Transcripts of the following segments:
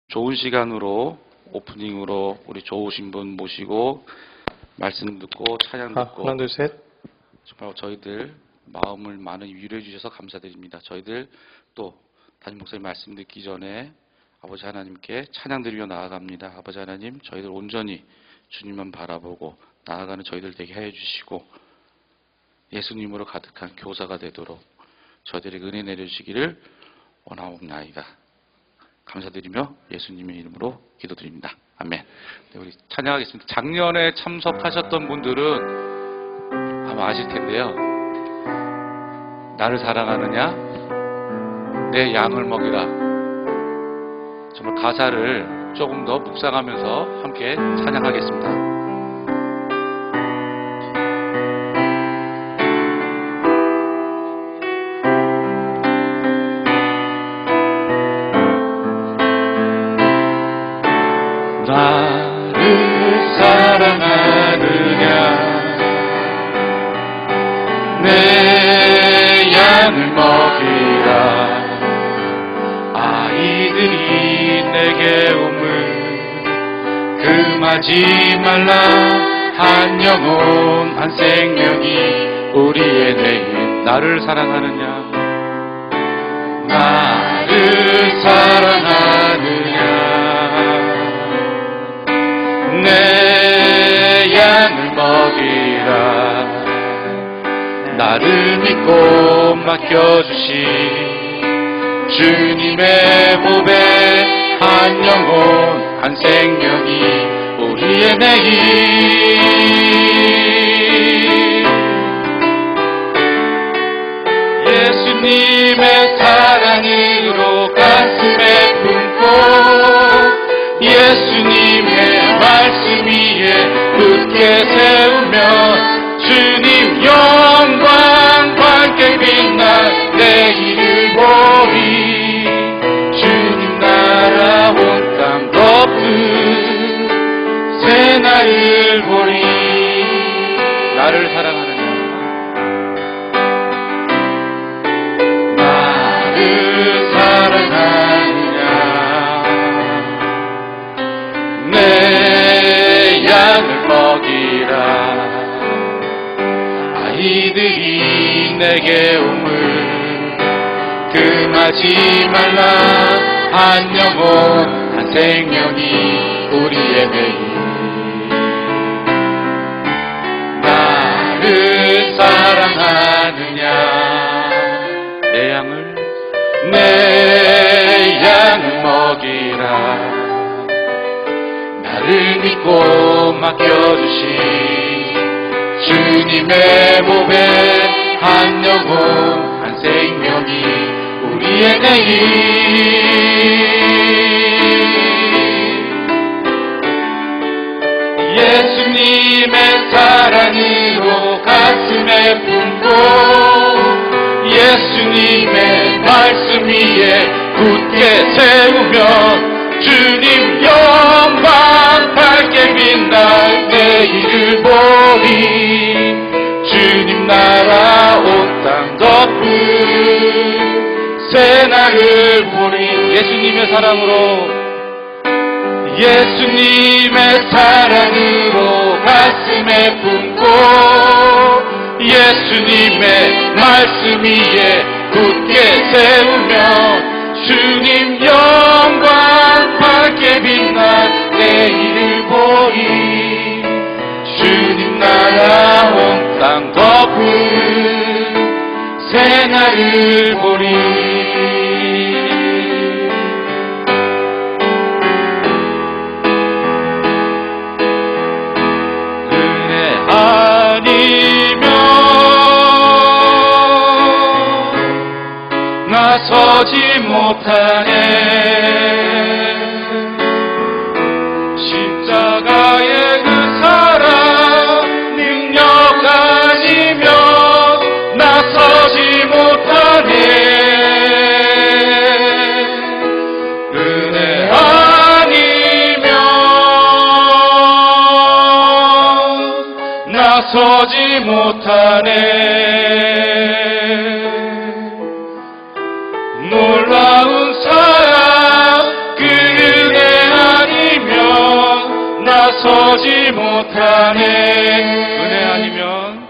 좋은 시간으로 오프닝으로 우리 좋으신 분 모시고 말씀 듣고 찬양 듣고 하나 둘 셋. 정말 저희들 마음을 많이 위로해 주셔서 감사드립니다. 저희들 또 담임 목사님 말씀 듣기 전에 아버지 하나님께 찬양 드리며 나아갑니다. 아버지 하나님, 저희들 온전히 주님만 바라보고 나아가는 저희들 되게 해 주시고 예수님으로 가득한 교사가 되도록 저희들에게 은혜 내려주시기를 원하옵나이다. 감사드리며 예수님의 이름으로 기도드립니다. 아멘. 네, 우리 찬양하겠습니다. 작년에 참석하셨던 분들은 아마 아실 텐데요. 나를 사랑하느냐? 내 양을 먹이라. 정말 가사를 조금 더 묵상하면서 함께 찬양하겠습니다. 나를 사랑하느냐 내 양을 먹이라 아이들이 내게 오물 금하지 말라 한 영혼 한 생명이 우리의 내일 나를 사랑하느냐 나를 사랑하느냐 내 양을 먹이라 나를 믿고 맡겨주신 주님의 몸에 한 영혼 한 생명이 우리의 내일 예수님의 사랑으로 가슴에 품고 예수님의 말씀 위에 굳게 세우며 주님 영광 밝게 빛날 내일을 보리 주님 나라 온 땅 덮은 새 날을 보리 나를 사랑하느냐 나를 사랑하느냐 내 양을 먹이라 아이들이 내게 오물 금하지 말라 한 영혼 한 생명이 우리의 내일 나를 사랑하느냐 내 양을 먹이라 나를 믿고 맡겨주신 주님의 몸에 한 영혼 한 생명이 우리의 내일 예수님의 사랑으로 가슴에 품고 예수님의 말씀 위에 굳게 세우며 주님 영광 밝게 빛날 내일을 보리 주님 나라 온 땅 덮은 새 날을 보리 예수님의 사랑으로 가슴에 품고 예수님의 말씀 위에 굳게 세우며 주님 영광 밝게 빛날 내일을 보리 주님 나라 온 땅 덮은 새 날을 보리 은혜 아니면 나서지 못하네 십자가의 그 사랑 능력 아니면 나서지 못하네 은혜 아니면 나서지 못하네 놀라운 사랑 그 은혜 나서지 못하네. 은혜 아니면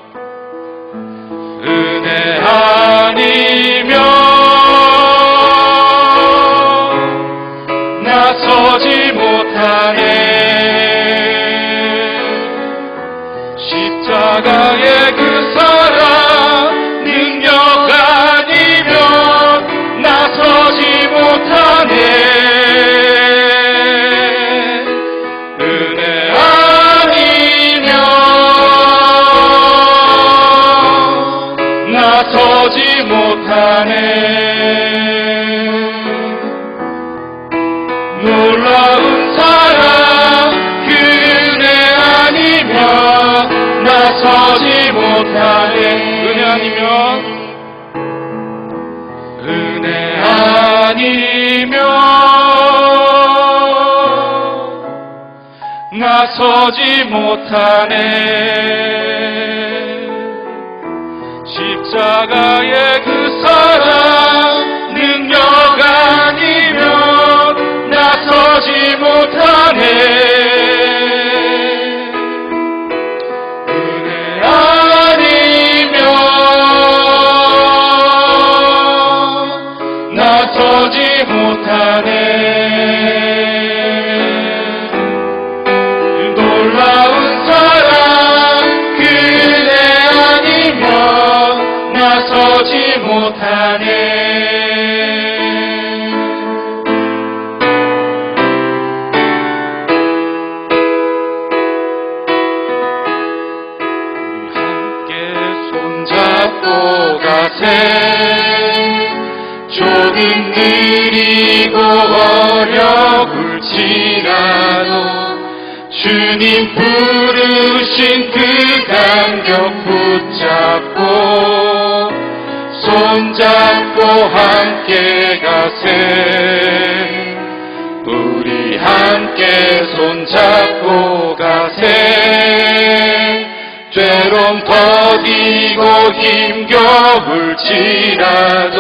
나서지 못하네. 십자가의 그 사랑 능력 아니면 나서지 못하네. 은혜 아니면 나서지 못하네. 놀라운 사랑 그 은혜 아니면 나서지 못하네. 은혜 아니면 나서지 못하네. 십자가의 그 사랑 능력 아니면 나서지 못하네. 은혜 아니면 나서지 못하네. 놀라운 사랑 그 은혜 아니면 나서지 못하네. 조금 느리고 어려울지라도 주님 부르신 그 감격 붙잡고 손잡고 함께 가세. 우리 함께 손잡고 가세. 때론 더디고 힘겨울지라도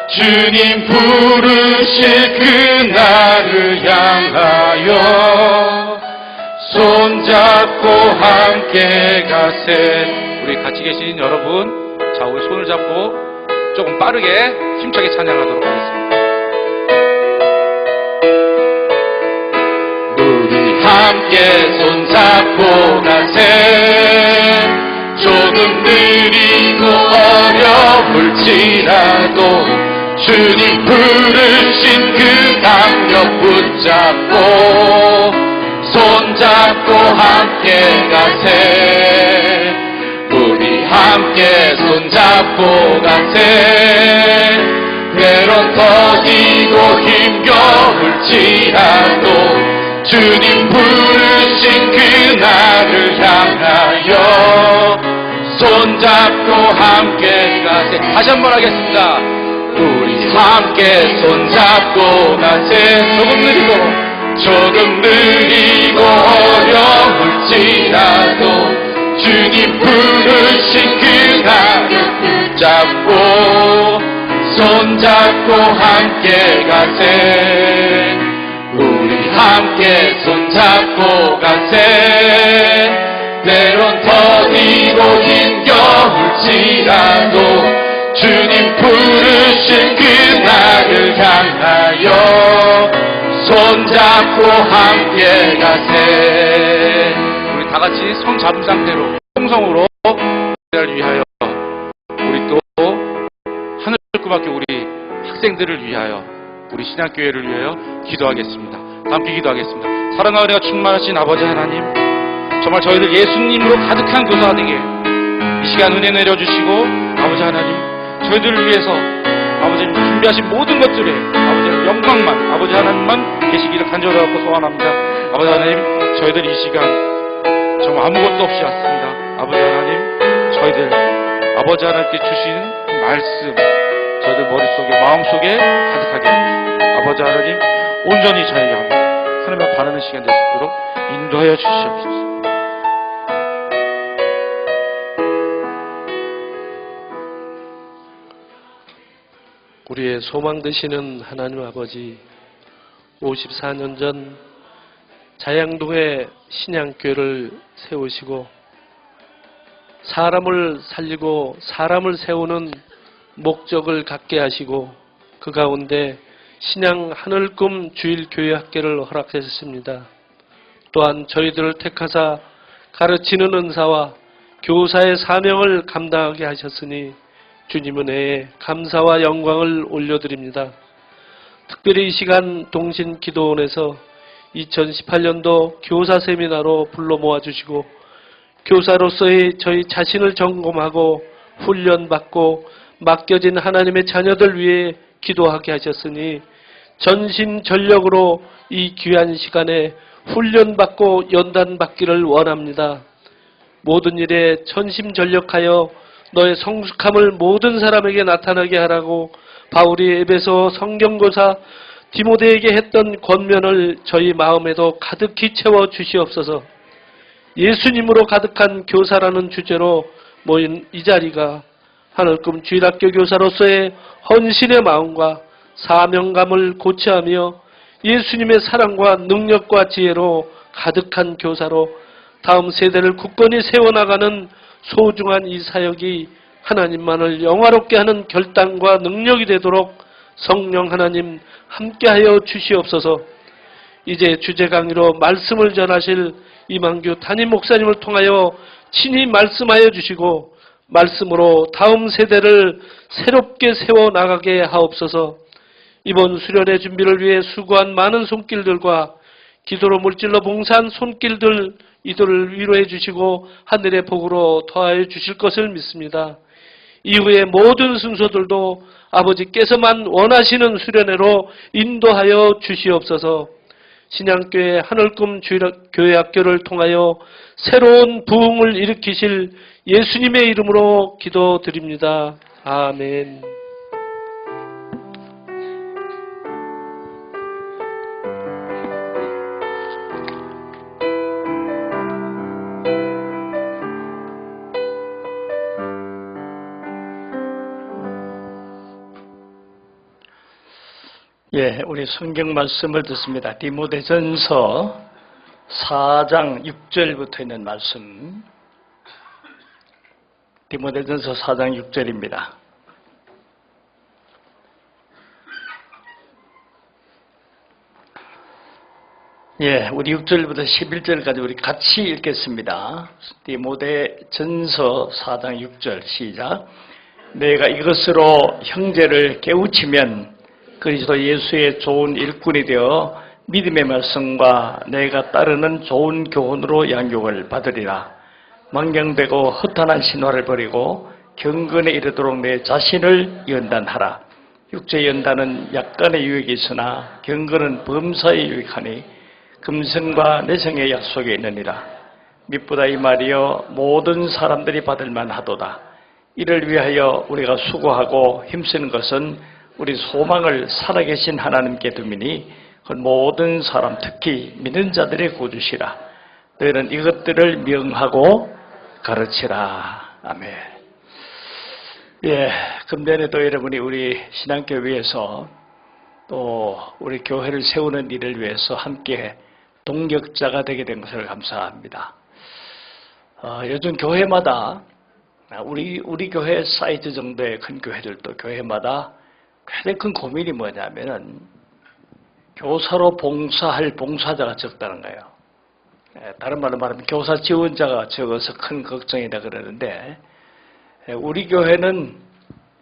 주님 부르실 그날을 향하여 손잡고 함께 가세. 우리 같이 계신 여러분, 자, 우리 손을 잡고 조금 빠르게 힘차게 찬양하도록 하겠습니다. 우리 함께 손잡고 가세. 조금 느리고 어려울지라도 주님 부르신 그 강력 붙잡고 손잡고 함께 가세. 우리 함께 손잡고 가세. 때론 더디고 힘겨울지라도 주님 부르신 그날을 향하여 손잡고 함께 가세. 다시 한번 하겠습니다. 우리 함께 손잡고 가세. 조금 느리고 어려울지라도 주님 부르신 그날을 붙잡고 손잡고 함께 가세. 우리 함께 손잡고 가세. 때론 더디고 힘겨울지라도 주님 부르신 그날을 향하여 손잡고 함께 가세. 우리 다같이 손 잡은 상태로 통성으로 우리를 위하여, 우리 또 하늘꿈학교 우리 학생들을 위하여, 우리 신학교회를 위하여 기도하겠습니다. 함께 기도하겠습니다. 사랑과 은혜가 충만하신 아버지 하나님, 정말 저희들 예수님으로 가득한 교사가 되게 이 시간 은혜 내려주시고, 아버지 하나님 저희들을 위해서 아버지님 준비하신 모든 것들에 아버지 영광만, 아버지 하나님만 계시기를 간절하고 소원합니다. 아버지 하나님, 저희들 이 시간 정말 아무것도 없이 왔습니다. 아버지 하나님, 저희들 아버지 하나님께 주시는 말씀 저희들 머릿속에 마음속에 가득하게 해주시고, 아버지 하나님 온전히 저에게 하나님과 바라는 시간 될 수 있도록 인도하여 주시옵소서. 우리의 소망 되시는 하나님 아버지, 54년 전 자양동에 신양교회를 세우시고 사람을 살리고 사람을 세우는 목적을 갖게 하시고 그 가운데 신양 하늘꿈 주일교회학교를 허락하셨습니다. 또한 저희들을 택하사 가르치는 은사와 교사의 사명을 감당하게 하셨으니 주님 은혜에 감사와 영광을 올려드립니다. 특별히 이 시간 동신기도원에서 2018년도 교사 세미나로 불러 모아주시고 교사로서의 저희 자신을 점검하고 훈련받고 맡겨진 하나님의 자녀들 위해 기도하게 하셨으니 전심전력으로 이 귀한 시간에 훈련받고 연단받기를 원합니다. 모든 일에 전심전력하여 너의 성숙함을 모든 사람에게 나타나게 하라고 바울이 에베소 성경고사 디모데에게 했던 권면을 저희 마음에도 가득히 채워 주시옵소서. 예수님으로 가득한 교사라는 주제로 모인 이 자리가 하늘꿈 주일학교 교사로서의 헌신의 마음과 사명감을 고취하며 예수님의 사랑과 능력과 지혜로 가득한 교사로 다음 세대를 굳건히 세워나가는 소중한 이 사역이 하나님만을 영화롭게 하는 결단과 능력이 되도록 성령 하나님 함께하여 주시옵소서. 이제 주제 강의로 말씀을 전하실 이만규 담임 목사님을 통하여 친히 말씀하여 주시고 말씀으로 다음 세대를 새롭게 세워나가게 하옵소서. 이번 수련회 준비를 위해 수고한 많은 손길들과 기도로 물질로 봉사한 손길들 이들을 위로해 주시고 하늘의 복으로 더하여 주실 것을 믿습니다. 이후의 모든 순서들도 아버지께서만 원하시는 수련회로 인도하여 주시옵소서. 신양교회 하늘꿈 교회학교를 통하여 새로운 부흥을 일으키실 예수님의 이름으로 기도드립니다. 아멘. 예, 우리 성경 말씀을 듣습니다. 디모데전서 4장 6절부터 있는 말씀. 디모데전서 4장 6절입니다. 예, 우리 6절부터 11절까지 우리 같이 읽겠습니다. 디모데전서 4장 6절 시작. 내가 이것으로 형제를 깨우치면 그리스도 예수의 좋은 일꾼이 되어 믿음의 말씀과 내가 따르는 좋은 교훈으로 양육을 받으리라. 망령되고 허탄한 신화를 버리고 경건에 이르도록 내 자신을 연단하라. 육체 연단은 약간의 유익이 있으나 경건은 범사에 유익하니 금성과 내성의 약속에 있느니라. mit보다 이 말이여 모든 사람들이 받을 만하도다. 이를 위하여 우리가 수고하고 힘쓰는 것은 우리 소망을 살아계신 하나님께 두미니 그 모든 사람 특히 믿는 자들의 구주시라. 너희는 이것들을 명하고 가르치라. 아멘. 예, 금년에도 여러분이 우리 신앙교회에서 또 우리 교회를 세우는 일을 위해서 함께 동력자가 되게 된 것을 감사합니다. 요즘 교회마다 우리 교회 사이즈 정도의 큰 교회들도 교회마다 가장 큰 고민이 뭐냐면은 교사로 봉사할 봉사자가 적다는 거예요. 다른 말로 말하면 교사 지원자가 적어서 큰 걱정이다 그러는데 우리 교회는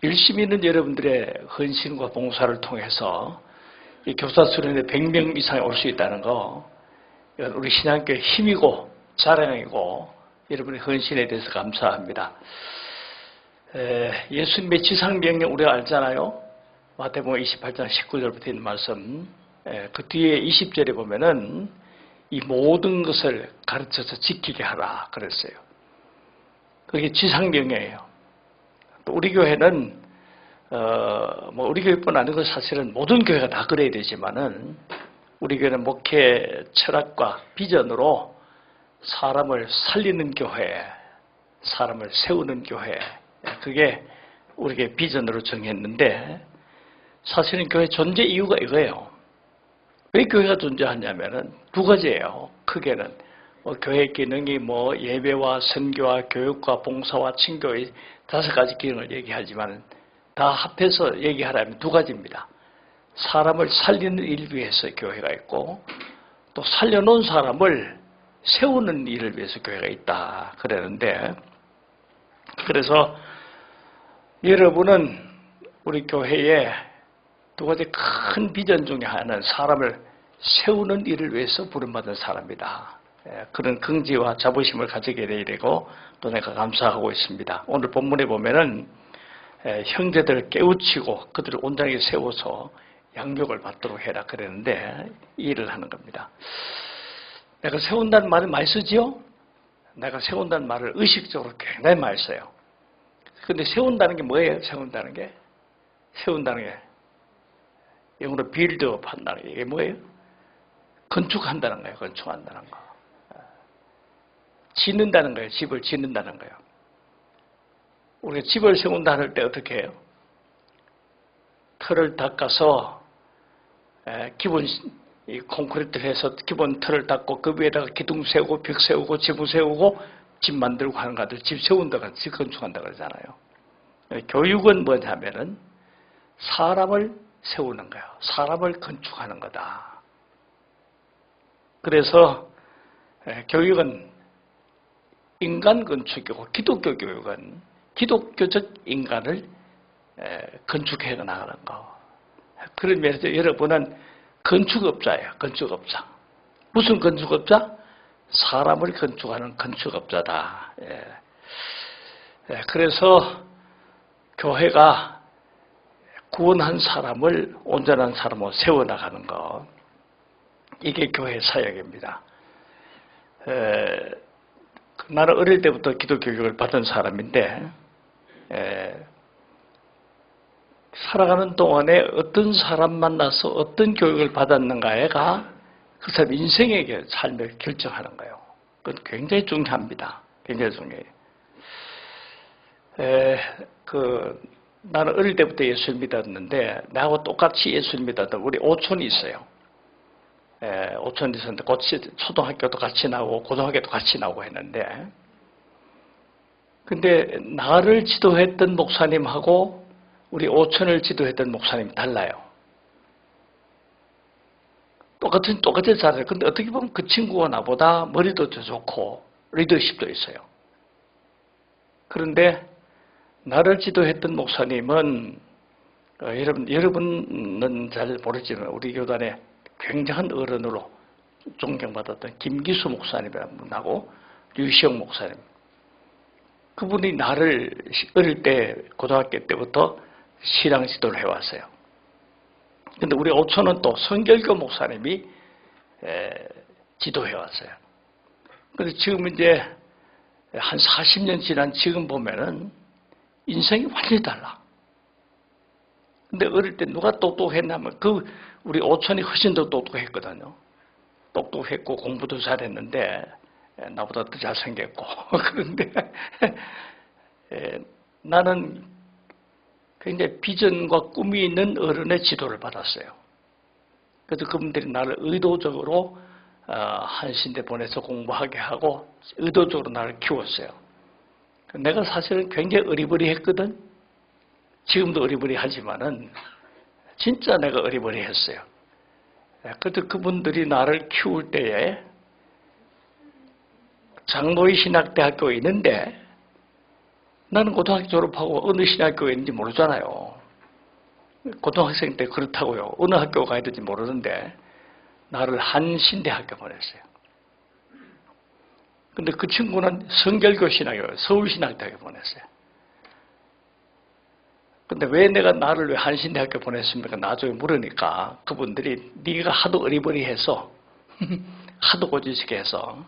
열심히 있는 여러분들의 헌신과 봉사를 통해서 이 교사 수련회 100명 이상이 올 수 있다는 거 이건 우리 신앙교회 힘이고 자랑이고 여러분의 헌신에 대해서 감사합니다. 예수님의 지상명령 우리가 알잖아요. 마태복음 28장 19절부터 있는 말씀, 그 뒤에 20절에 보면은 이 모든 것을 가르쳐서 지키게 하라 그랬어요. 그게 지상명령이에요. 또 우리 교회는 우리 교회뿐 아니고 사실은 모든 교회가 다 그래야 되지만은 우리 교회는 목회 철학과 비전으로 사람을 살리는 교회, 사람을 세우는 교회, 그게 우리의 비전으로 정했는데 사실은 교회 존재 이유가 이거예요. 왜 교회가 존재하냐면은 두 가지예요. 크게는 교회 기능이 예배와 선교와 교육과 봉사와 친교의 5가지 기능을 얘기하지만 다 합해서 얘기하라면 두 가지입니다. 사람을 살리는 일 위해서 교회가 있고 또 살려놓은 사람을 세우는 일을 위해서 교회가 있다 그러는데, 그래서 여러분은 우리 교회에 두 가지 큰 비전 중에 하나는 사람을 세우는 일을 위해서 부름받은 사람이다. 그런 긍지와 자부심을 가지게 되고 또 내가 감사하고 있습니다. 오늘 본문에 보면은 형제들을 깨우치고 그들을 온전하게 세워서 양육을 받도록 해라 그랬는데 이 일을 하는 겁니다. 내가 세운다는 말을 많이 쓰지요? 내가 세운다는 말을 의식적으로 굉장히 많이 써요. 근데 세운다는 게 뭐예요? 세운다는 게 영어로 빌드업 한다는 게 이게 뭐예요? 건축한다는 거예요. 건축한다는 거. 짓는다는 거예요. 집을 짓는다는 거예요. 우리가 집을 세운다 할 때 어떻게 해요? 틀을 닦아서 기본 콘크리트를 해서 기본 틀을 닦고 그 위에다가 기둥 세우고 벽 세우고 지붕 세우고 집 만들고 하는 것들 집 세운다가 집 건축한다 그러잖아요. 교육은 뭐냐면은 사람을 세우는 거예요. 사람을 건축하는 거다. 그래서 교육은 인간 건축이고 기독교 교육은 기독교적 인간을 건축해 나가는 거. 그런 면에서 여러분은 건축업자예요. 건축업자. 무슨 건축업자? 사람을 건축하는 건축업자다. 그래서 교회가 구원한 사람을 온전한 사람으로 세워나가는 것. 이게 교회 사역입니다. 나는 어릴 때부터 기독교 교육을 받은 사람인데 살아가는 동안에 어떤 사람 만나서 어떤 교육을 받았는가가 그 사람 인생의 삶을 결정하는 거예요. 그건 굉장히 중요합니다. 굉장히 중요해요. 나는 어릴 때부터 예수를 믿었는데 나하고 똑같이 예수를 믿었던 우리 오촌이 있어요. 오촌이 있었는데 초등학교도 같이 나오고 고등학교도 같이 나오고 했는데, 근데 나를 지도했던 목사님하고 우리 오촌을 지도했던 목사님이 달라요. 똑같이 잘해요. 근데 어떻게 보면 그 친구가 나보다 머리도 더 좋고 리더십도 있어요. 그런데 나를 지도했던 목사님은 여러분은 잘 모르지만 우리 교단에 굉장한 어른으로 존경받았던 김기수 목사님이라는 분하고 류시영 목사님. 그분이 나를 어릴 때 고등학교 때부터 신앙 지도를 해왔어요. 근데 우리 오촌은 또 성결교 목사님이 지도해왔어요. 근데 지금 이제 한 40년 지난 지금 보면은 인생이 완전히 달라. 근데 어릴 때 누가 똑똑했냐면 우리 오촌이 훨씬 더 똑똑했거든요. 똑똑했고 공부도 잘했는데 나보다 더 잘생겼고 그런데 나는 굉장히 비전과 꿈이 있는 어른의 지도를 받았어요. 그래서 그분들이 나를 의도적으로 한신대 보내서 공부하게 하고 의도적으로 나를 키웠어요. 내가 사실은 굉장히 어리버리했거든. 지금도 어리버리하지만은 진짜 내가 어리버리했어요. 그래도 그분들이 나를 키울 때에 장로의 신학대학교에 있는데 나는 고등학교 졸업하고 어느 신학교에 있는지 모르잖아요. 고등학생 때 그렇다고요. 어느 학교 가야 될지 모르는데 나를 한신대학교 보냈어요. 근데 그 친구는 성결교 신학교, 서울신학대학교 보냈어요. 근데 왜 내가 나를 왜 한신대학교 보냈습니까? 나중에 물으니까 그분들이 네가 하도 어리버리해서 하도 고지식해서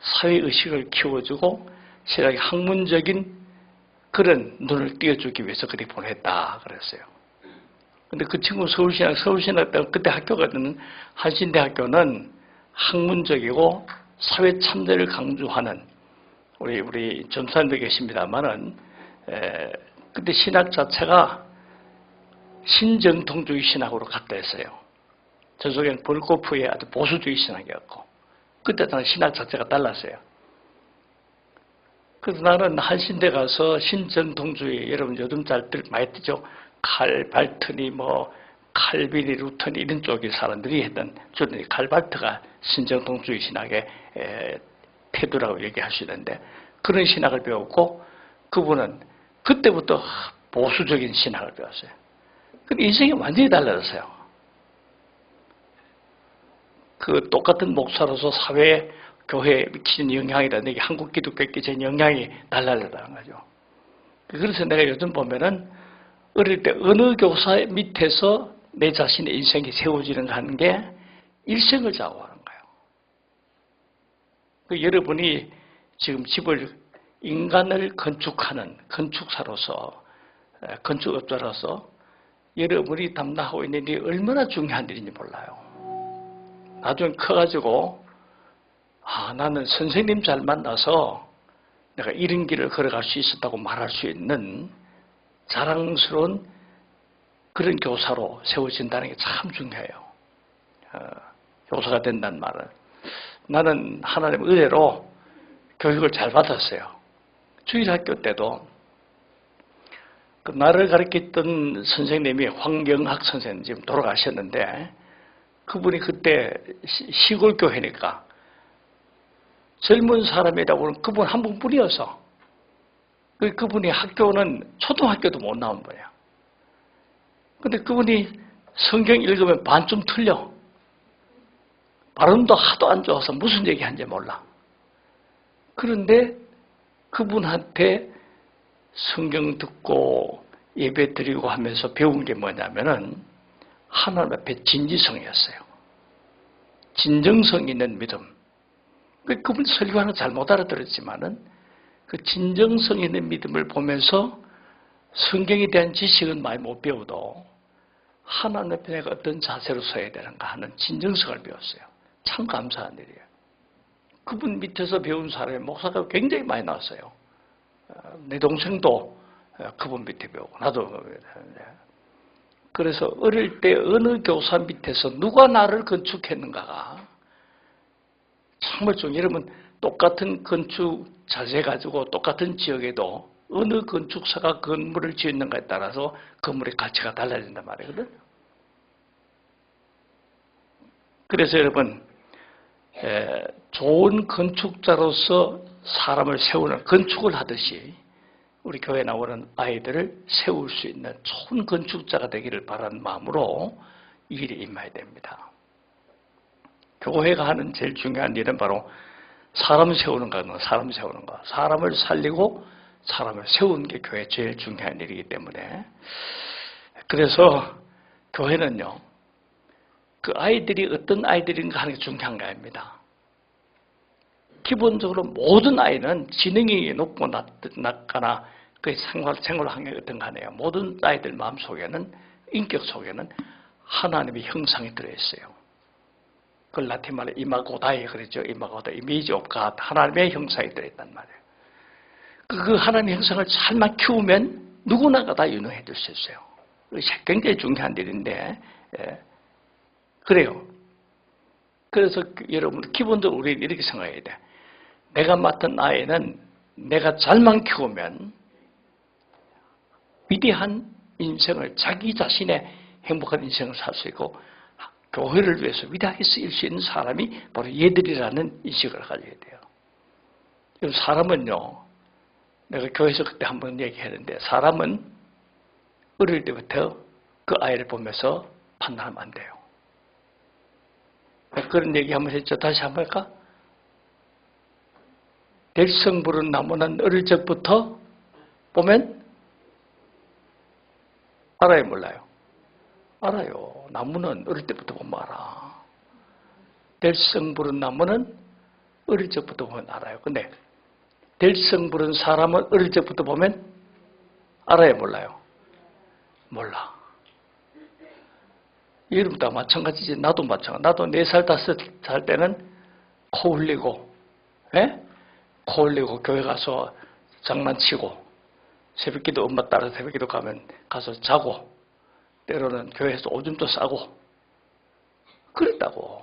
사회의식을 키워주고 신학의 학문적인 그런 눈을 띄워주기 위해서 그렇게 보냈다 그랬어요. 근데 그 친구 서울신학대학교 그때 학교가는 한신대학교는 학문적이고 사회 참여를 강조하는 우리 전사님도 계십니다만은 그때 신학 자체가 신정통주의 신학으로 갔다 했어요. 저쪽엔 볼코프의 아주 보수주의 신학이었고, 그때는 신학 자체가 달랐어요. 그래서 나는 한신대 가서 신정통주의, 여러분 요즘 잘 많이 뜨죠. 칼발트니 칼빈이 루턴이 이런 쪽의 사람들이 했던 주로 칼발트가 신정통주의 신학의 태도라고 얘기할 수 있는데, 그런 신학을 배웠고, 그분은 그때부터 보수적인 신학을 배웠어요. 근데 인생이 완전히 달라졌어요. 그 똑같은 목사로서 사회에, 교회에 미치는 영향이라는 게 한국 기독교에 끼치는 영향이 달라졌다는 거죠. 그래서 내가 요즘 보면은 어릴 때 어느 교사 밑에서 내 자신의 인생이 세워지는가 하는 게 일생을 좌우하는 거예요. 여러분이 지금 집을, 인간을 건축하는 건축사로서, 건축업자로서 여러분이 담당하고 있는 일이 얼마나 중요한 일인지 몰라요. 나중에 커가지고 나는 선생님 잘 만나서 내가 이런 길을 걸어갈 수 있었다고 말할 수 있는 자랑스러운 그런 교사로 세워진다는 게 참 중요해요. 교사가 된다는 말은. 나는 하나님 은혜로 교육을 잘 받았어요. 주일학교 때도 그 나를 가르쳤던 선생님이 황경학 선생님, 지금 돌아가셨는데, 그분이 그때 시골 교회니까 젊은 사람이라고는 그분 한 분뿐이어서, 그분이 학교는 초등학교도 못 나온 거예요. 근데 그분이 성경 읽으면 반쯤 틀려. 발음도 하도 안 좋아서 무슨 얘기하는지 몰라. 그런데 그분한테 성경 듣고 예배 드리고 하면서 배운 게 뭐냐면은 하나님 앞에 진지성이었어요. 진정성 있는 믿음. 그분 설교하는 거 잘 못 알아들었지만은 그 진정성 있는 믿음을 보면서 성경에 대한 지식은 많이 못 배워도 하나님 앞에 내가 어떤 자세로 서야 되는가 하는 진정성을 배웠어요. 참 감사한 일이에요. 그분 밑에서 배운 사람의 목사가 굉장히 많이 나왔어요. 내 동생도 그분 밑에 배우고 나도. 그래서 어릴 때 어느 교사 밑에서 누가 나를 건축했는가가 정말 좀, 여러분 똑같은 건축 자재 가지고 똑같은 지역에도 어느 건축사가 건물을 지었는가에 따라서 건물의 가치가 달라진단 말이거든요. 그래서 여러분, 좋은 건축자로서 사람을 세우는, 건축을 하듯이 우리 교회에 나오는 아이들을 세울 수 있는 좋은 건축자가 되기를 바라는 마음으로 이 일에 임해야 됩니다. 교회가 하는 제일 중요한 일은 바로 사람 세우는 거는 사람 세우는 거. 사람을 살리고 사람을 세우는 게 교회의 제일 중요한 일이기 때문에, 그래서 교회는요, 그 아이들이 어떤 아이들인가 하는 게 중요한 거 아닙니다. 기본적으로 모든 아이는 지능이 높고 낮거나 그 생활 환경이 어떤가 하네요. 모든 아이들 마음 속에는, 인격 속에는 하나님의 형상이 들어있어요. 그걸 라틴 말로 이마고다이 그랬죠. 이마고다, 이미지 오브 갓, 하나님의 형상이 들어있단 말이에요. 그 하나님의 형상을 잘만 키우면 누구나가 다 유능해질 수 있어요. 굉장히 중요한 일인데, 그래요. 그래서 여러분, 기본적으로 우리는 이렇게 생각해야 돼. 내가 맡은 아이는 내가 잘만 키우면 위대한 인생을, 자기 자신의 행복한 인생을 살 수 있고 교회를 위해서 위대하게 쓰일 수 있는 사람이 바로 얘들이라는 인식을 가져야 돼요. 사람은요, 내가 교회에서 그때 한번 얘기했는데, 사람은 어릴 때부터 그 아이를 보면서 판단하면 안 돼요. 그런 얘기 한번 했죠. 다시 한번 할까? 될성 부른 나무는 어릴 적부터 보면 알아요, 몰라요? 알아요. 나무는 어릴 때부터 보면 알아. 될성 부른 나무는 어릴 적부터 보면 알아요. 근데 될성 부른 사람은 어릴 적부터 보면 알아요, 몰라요? 몰라. 여러분도 마찬가지지. 나도 마찬가지. 나도 4살, 5살 때는 코 흘리고, 코 흘리고 교회 가서 장난치고, 새벽기도 엄마 따라 새벽기도 가면 가서 자고, 때로는 교회에서 오줌도 싸고, 그랬다고.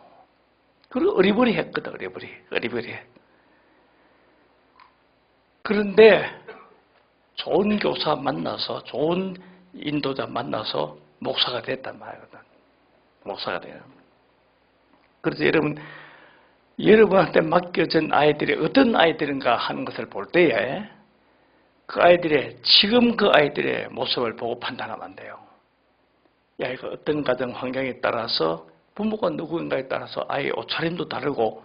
그리고 어리버리 했거든, 어리버리. 그런데 좋은 교사 만나서, 좋은 인도자 만나서 목사가 됐단 말이거든. 목사가 돼요. 그래서 여러분한테 맡겨진 아이들이 어떤 아이들인가 하는 것을 볼 때에 지금 그 아이들의 모습을 보고 판단하면 안 돼요. 이 아이가 어떤 가정 환경에 따라서 부모가 누구인가에 따라서 아이의 옷차림도 다르고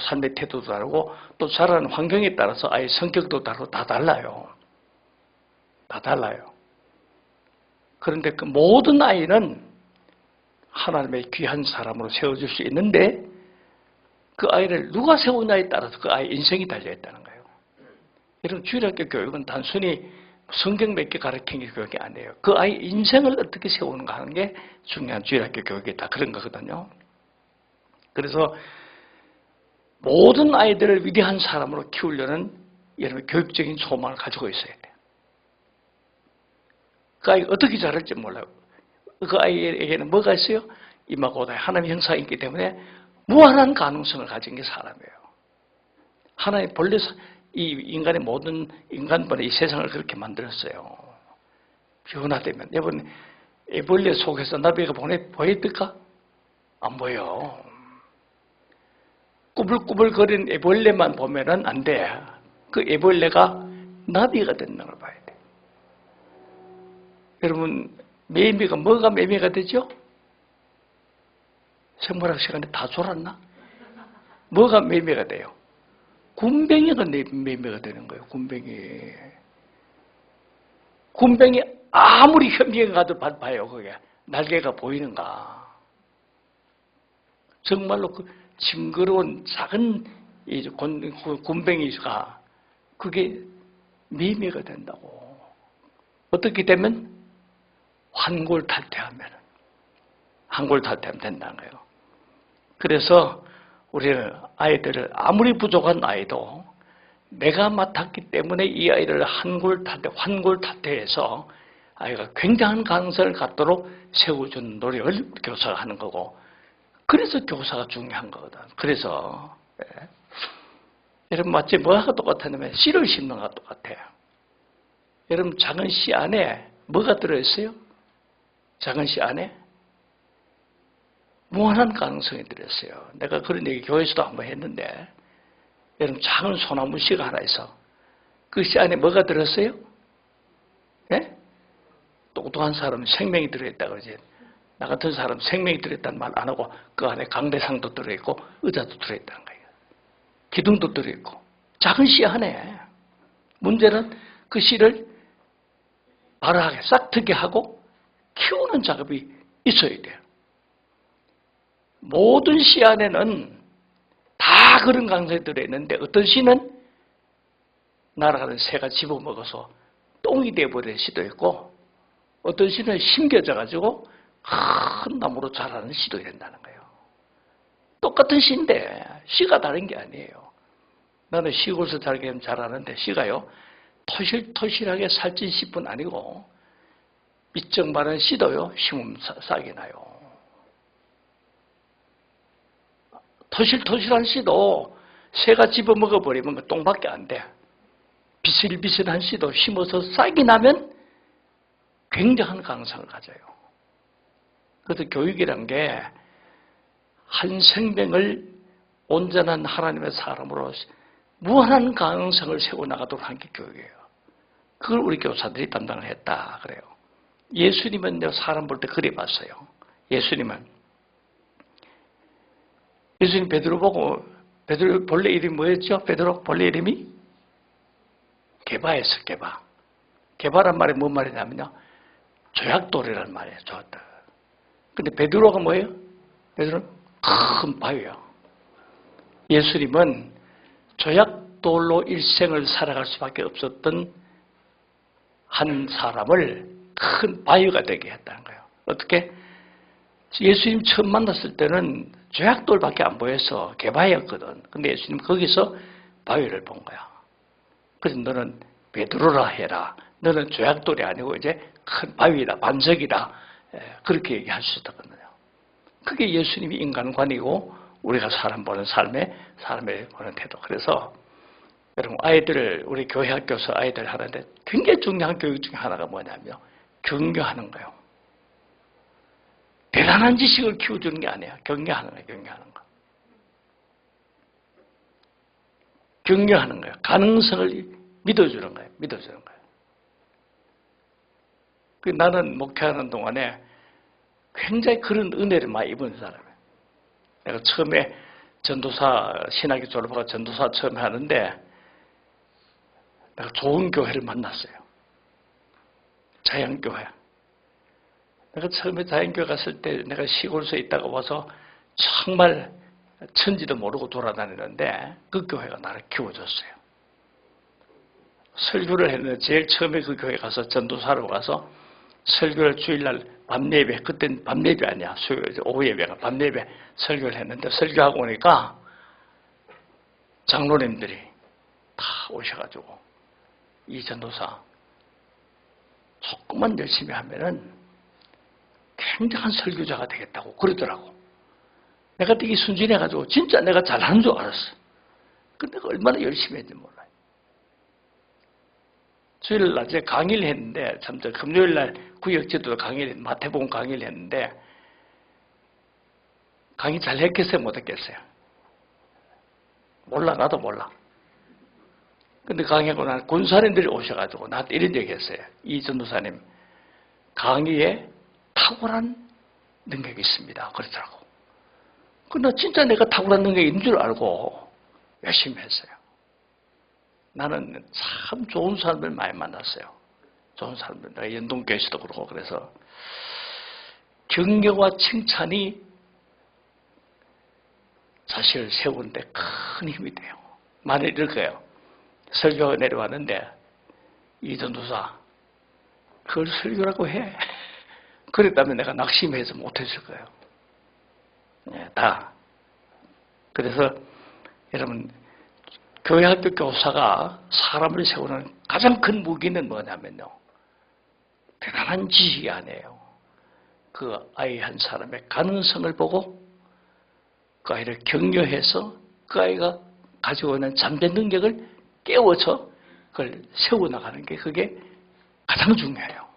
삶의 태도도 다르고 또 자라는 환경에 따라서 아이의 성격도 다르고 다 달라요. 다 달라요. 그런데 그 모든 아이는 하나님의 귀한 사람으로 세워줄 수 있는데 그 아이를 누가 세우냐에 따라서 그 아이의 인생이 달려있다는 거예요. 이런 주일학교 교육은 단순히 성경 몇 개 가르치는 교육이 아니에요. 그 아이의 인생을 어떻게 세우는가 하는 게 중요한 주일학교 교육이다. 그런 거거든요. 그래서 모든 아이들을 위대한 사람으로 키우려는 여러분 교육적인 소망을 가지고 있어야 돼요. 그 아이가 어떻게 자랄지 몰라요. 그 아이에게는 뭐가 있어요? 이마고다의 하나님의 형상이 있기 때문에 무한한 가능성을 가진 게 사람이에요. 하나님 본래 이 인간의 모든 인간번에 이 세상을 그렇게 만들었어요. 변화되면 여러분 애벌레 속에서 나비가 보였을까? 안 보여. 꾸불꾸불거리는 애벌레만 보면은 안 돼. 그 애벌레가 나비가 된다는 걸 봐야 돼. 여러분 매미가 뭐가 매미가 되죠? 생물학 시간에 다 졸았나? 뭐가 매미가 돼요? 군뱅이가 매미가 되는 거예요. 군뱅이 아무리 현미에 가도 봐요. 그게 날개가 보이는가? 정말로 그 징그러운 작은 군뱅이가 그게 매미가 된다고. 어떻게 되면 환골탈태하면 된다는 거예요. 그래서 우리는 아이들을 아무리 부족한 아이도 내가 맡았기 때문에 이 아이를 환골탈태해서 아이가 굉장한 가능성을 갖도록 세워주는 노력을 교사가 하는 거고, 그래서 교사가 중요한 거거든. 그래서 여러분 마치 뭐가 똑같냐면 씨를 심는 것과 똑같아요. 여러분 작은 씨 안에 뭐가 들어있어요? 작은 씨 안에 무한한 가능성이 들었어요. 내가 그런 얘기 교회에서도 한번 했는데, 여러분 작은 소나무 씨가 하나 있어. 그 씨 안에 뭐가 들었어요? 예? 똑똑한 사람은 생명이 들어있다 그러지. 나 같은 사람 생명이 들어있다는 말 안 하고 그 안에 강대상도 들어있고 의자도 들어있다는 거예요. 기둥도 들어있고. 작은 씨 안에. 문제는 그 씨를 바르게 싹트게 하고 키우는 작업이 있어야 돼요. 모든 씨 안에는 다 그런 가능성이 들어있는데 어떤 씨는 날아가는 새가 집어먹어서 똥이 돼버리는 씨도 있고 어떤 씨는 심겨져가지고 큰 나무로 자라는 씨도 된다는 거예요. 똑같은 씨인데 씨가 다른 게 아니에요. 나는 시골에서 자라는데 씨가요 토실토실하게 살찐 씨뿐 아니고 밑적 마른 씨도요 심으면 싹이 나요. 토실토실한 씨도 새가 집어먹어버리면 그 똥밖에 안 돼. 비실비실한 씨도 심어서 싹이 나면 굉장한 가능성을 가져요. 그래서 교육이란 게 한 생명을 온전한 하나님의 사람으로 무한한 가능성을 세워나가도록 하는 게 교육이에요. 그걸 우리 교사들이 담당을 했다 그래요. 예수님은 사람 볼 때 그래 봤어요. 예수님 베드로 보고, 베드로 본래 이름이 뭐였죠? 베드로 본래 이름이? 게바였어, 게바. 게바란 말이 뭔 말이냐면요. 조약돌이라는 말이에요, 조약돌. 근데 베드로가 뭐예요? 베드로는 큰 바위예요. 예수님은 조약돌로 일생을 살아갈 수밖에 없었던 한 사람을 큰 바위가 되게 했다는 거예요. 어떻게? 예수님 처음 만났을 때는 조약돌밖에 안 보여서 개바위였거든. 근데 예수님 거기서 바위를 본 거야. 그래서 너는 베드로라 해라. 너는 조약돌이 아니고 이제 큰 바위다, 반석이다. 그렇게 얘기할 수 있었거든요. 그게 예수님이 인간관이고 우리가 사람 보는 삶에 사람을 보는 태도. 그래서 여러분 아이들을 우리 교회 학교에서 아이들 하는데 굉장히 중요한 교육 중에 하나가 뭐냐면 경계하는 거예요. 대단한 지식을 키워주는 게 아니에요. 경계하는 거예요. 경계하는 거. 경계하는 거예요. 가능성을 믿어주는 거예요. 믿어주는 거예요. 나는 목회하는 동안에 굉장히 그런 은혜를 많이 입은 사람이에요. 내가 처음에 전도사, 신학교 졸업하고 전도사 처음 하는데 내가 좋은 교회를 만났어요. 자연교회. 내가 처음에 자연교회 갔을 때 내가 시골에서 있다가 와서 정말 천지도 모르고 돌아다니는데 그 교회가 나를 키워줬어요. 설교를 했는데 제일 처음에 그 교회 가서 전도사로 가서 설교를 주일날 밤예배, 그땐 밤예배 아니야. 오후 예배가 밤예배 설교를 했는데 설교하고 오니까 장로님들이 다 오셔가지고 이 전도사 조금만 열심히 하면은 굉장한 설교자가 되겠다고 그러더라고. 내가 되게 순진해가지고 진짜 내가 잘하는 줄 알았어. 근데 얼마나 열심히 했는지 몰라요. 주일 낮에 강의를 했는데 참 저 금요일 날 구역제도 강의를 마태복음 강의를 했는데 강의 잘 했겠어요, 못 했겠어요? 몰라, 나도 몰라. 근데 강의하고 난 군사님들이 오셔가지고 나한테 이런 얘기 했어요. 이 전도사님 강의에 탁월한 능력이 있습니다. 그러더라고. 나 진짜 내가 탁월한 능력이 있는 줄 알고 열심히 했어요. 나는 참 좋은 사람들 많이 만났어요. 좋은 사람들. 내가 연동교회에서도 그러고 그래서 격려와 칭찬이 자신을 세우는데 큰 힘이 돼요. 만일 이럴 거예요. 설교가 내려왔는데 이 전도사 그걸 설교라고 해. 그랬다면 내가 낙심해서 못했을 거예요. 네, 다. 그래서 여러분 교회 학교 교사가 사람을 세우는 가장 큰 무기는 뭐냐면요. 대단한 지식이 아니에요. 그 아이 한 사람의 가능성을 보고 그 아이를 격려해서 그 아이가 가지고 있는 잠재 능력을 깨워서 그걸 세워나가는 게 그게 가장 중요해요.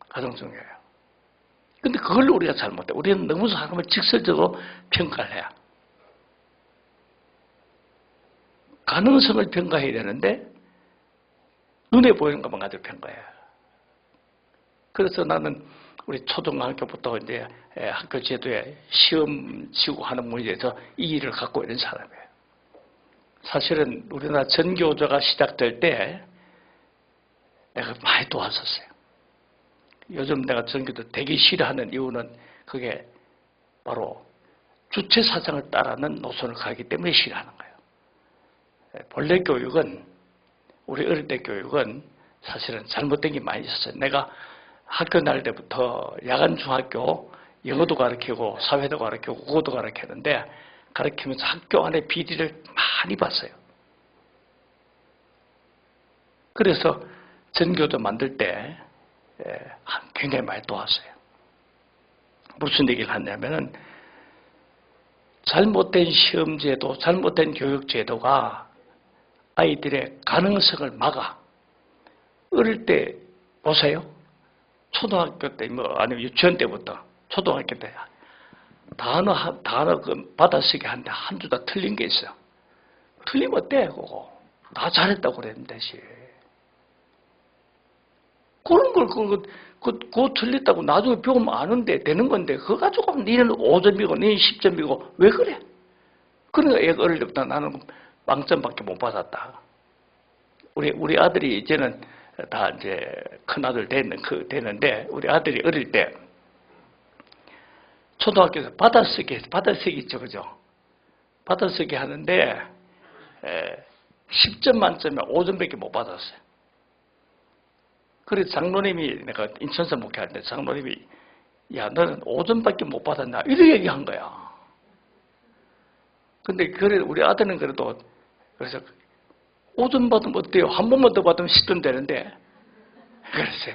가장 중요해요. 근데 그걸 우리가 잘못해. 우리는 너무 사람을 직설적으로 평가를 해요. 가능성을 평가해야 되는데 눈에 보이는 것만 가지고 평가해요. 그래서 나는 우리 초등학교부터 이제 학교 제도에 시험 치고 하는 문제에서 이 일을 갖고 있는 사람이에요. 사실은 우리나라 전교조가 시작될 때 내가 많이 도왔었어요. 요즘 내가 전교도 되게 싫어하는 이유는 그게 바로 주체 사상을 따르는 노선을 가기 때문에 싫어하는 거예요. 본래 교육은 우리 어릴 때 교육은 사실은 잘못된 게 많이 있었어요. 내가 학교 다닐 때부터 야간 중학교 영어도 가르치고 사회도 가르치고 국어도 가르치는데 가르치면서 학교 안에 비리를 많이 봤어요. 그래서 전교도 만들 때 굉장히 많이 도왔어요. 무슨 얘기를 하냐면은 잘못된 시험제도, 잘못된 교육제도가 아이들의 가능성을 막아. 어릴 때 보세요. 초등학교 때, 아니면 유치원 때부터 초등학교 때 단어 받아쓰기 하는데 한 주 다 틀린 게 있어요. 틀리면 어때, 그거? 나 잘했다고 그랬는데, 그런 걸, 그거 틀렸다고 나중에 배우면 아는데, 되는 건데, 그거 가지고 니는 5점이고, 니는 10점이고, 왜 그래? 그러니까 애가 어릴 때부터 나는 빵점밖에 못 받았다. 우리 아들이 이제는 다 이제 큰아들 되는데, 우리 아들이 어릴 때, 초등학교에서 받아쓰기 있죠, 그죠? 받아쓰기 하는데, 10점 만점에 5점밖에 못 받았어요. 그래서 장로님이, 내가 인천서 목회하는데 장로님이, 야, 너는 5점밖에 못 받았나? 이렇게 얘기한 거야. 근데 그래, 우리 아들은 그래도, 그래서 5점 받으면 어때요? 한 번만 더 받으면 10점 되는데. 그래서,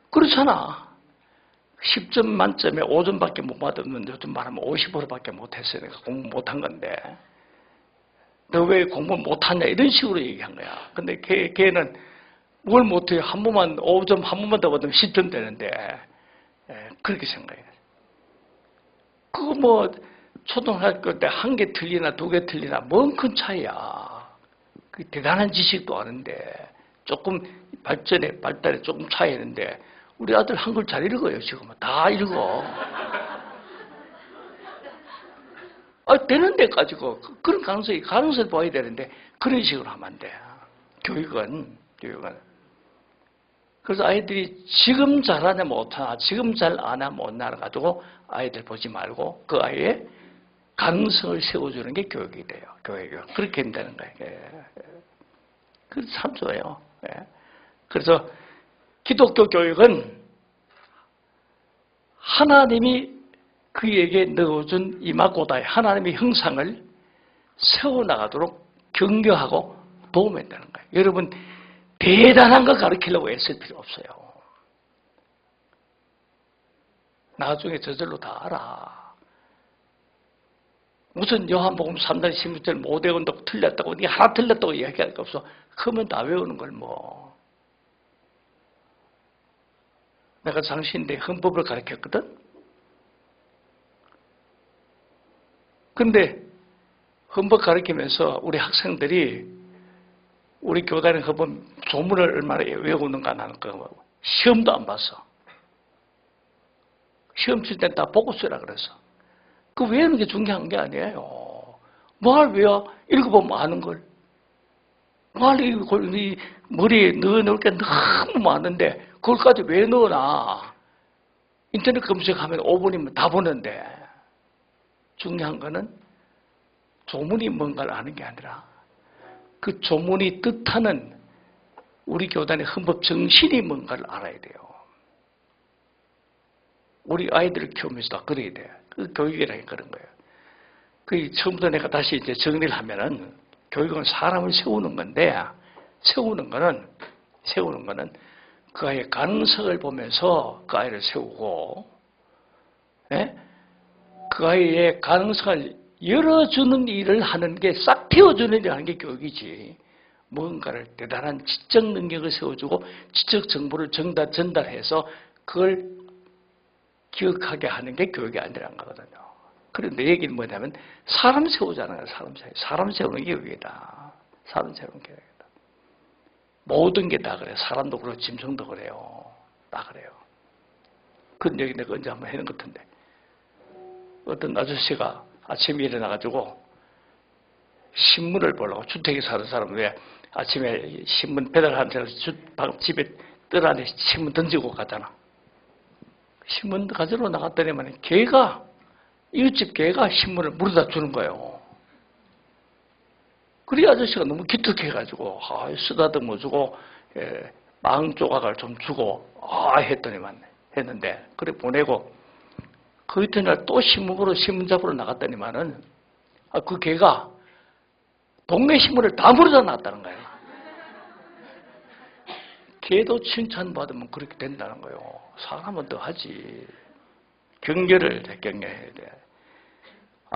그렇잖아. 10점 만점에 5점밖에 못 받았는데 요즘 말하면 50%밖에 못했어요. 내가 공부 못한 건데. 너 왜 공부 못하냐 이런 식으로 얘기한 거야. 근데 걔는 뭘 못해요. 한 번만 5점 한 번만 더 받으면 10점 되는데 그렇게 생각해요. 그거 뭐 초등학교 때 한 개 틀리나 두 개 틀리나 뭔 큰 차이야. 그 대단한 지식도 아는데 조금 발달에 조금 차이 있는데 우리 아들 한글 잘 읽어요. 지금 다 읽어. 되는 데까지 그런 가능성을 봐야 되는데 그런 식으로 하면 안 돼. 교육은. 그래서 아이들이 지금 잘하냐 못하나, 지금 잘 아냐 못하나 가지고 아이들 보지 말고 그 아이의 가능성을 세워주는 게 교육이 돼요. 교육. 그렇게 된다는 거예요. 그래서 참 좋아요. 그래서 기독교 교육은 하나님이 그에게 넣어준 이마고다의 하나님의 형상을 세워나가도록 격려하고 도움한다는 거예요. 여러분 대단한 거 가르치려고 애쓸 필요 없어요. 나중에 저절로 다 알아. 무슨 요한복음 3장 16절 못 외운다고 틀렸다고 니 하나 틀렸다고 이야기할 거 없어. 그러면 다 외우는 걸 뭐. 내가 장신대 헌법을 가르쳤거든. 근데 헌법 가르치면서 우리 학생들이 우리 교단의 헌법 조문을 얼마나 외우는가 나는 거 시험도 안 봤어. 시험 칠 땐 다 보고 쓰라 그래서. 그 외우는 게 중요한 게 아니에요. 뭘 외워? 읽어보면 아는 걸. 뭘 읽고 머리에 넣어놓을 게 너무 많은데 그걸까지 왜 넣어놔? 인터넷 검색하면 5분이면 다 보는데 중요한 거는 조문이 뭔가를 아는 게 아니라 그 조문이 뜻하는 우리 교단의 헌법 정신이 뭔가를 알아야 돼요. 우리 아이들을 키우면서 다 그래야 돼. 그 교육이라는 그런 거예요. 그 처음부터 내가 다시 이제 정리를 하면은 교육은 사람을 세우는 건데 세우는 거는 그 아이의 가능성을 보면서 그 아이를 세우고, 그 아이의 가능성을 열어주는 일을 하는 게 싹 틔워주는 일을 하는 게 교육이지. 뭔가를 대단한 지적 능력을 세워주고 지적 정보를 전달해서 그걸 기억하게 하는 게 교육이 아니라는 거거든요. 그런데 내 얘기는 뭐냐면 사람 세우잖아요. 사람 세우는 게 교육이다. 사람 세우는 게 교육이다. 모든 게 다 그래요. 사람도 그렇고 짐승도 그래요. 다 그래요. 그런 얘기 내가 언제 한번 해는 것 같은데 어떤 아저씨가 아침에 일어나가지고 신문을 보려고 주택에 사는 사람은 왜 아침에 신문 배달하는 사람 집에 뜰 안에 신문 던지고 가잖아. 신문 가지러 나갔더니만 개가 이웃집 개가 신문을 물어다 주는 거예요. 그래 아저씨가 너무 기특해가지고 쓰다듬어 주고 망 조각을 좀 주고 했더니만 했는데 그래 보내고 그 이튿날 또 신문 잡으러 나갔더니만은 그 개가 동네 신문을 다 물어다 놨다는 거예요. 개도 칭찬받으면 그렇게 된다는 거예요. 사람은 더 하지. 격려해야 돼.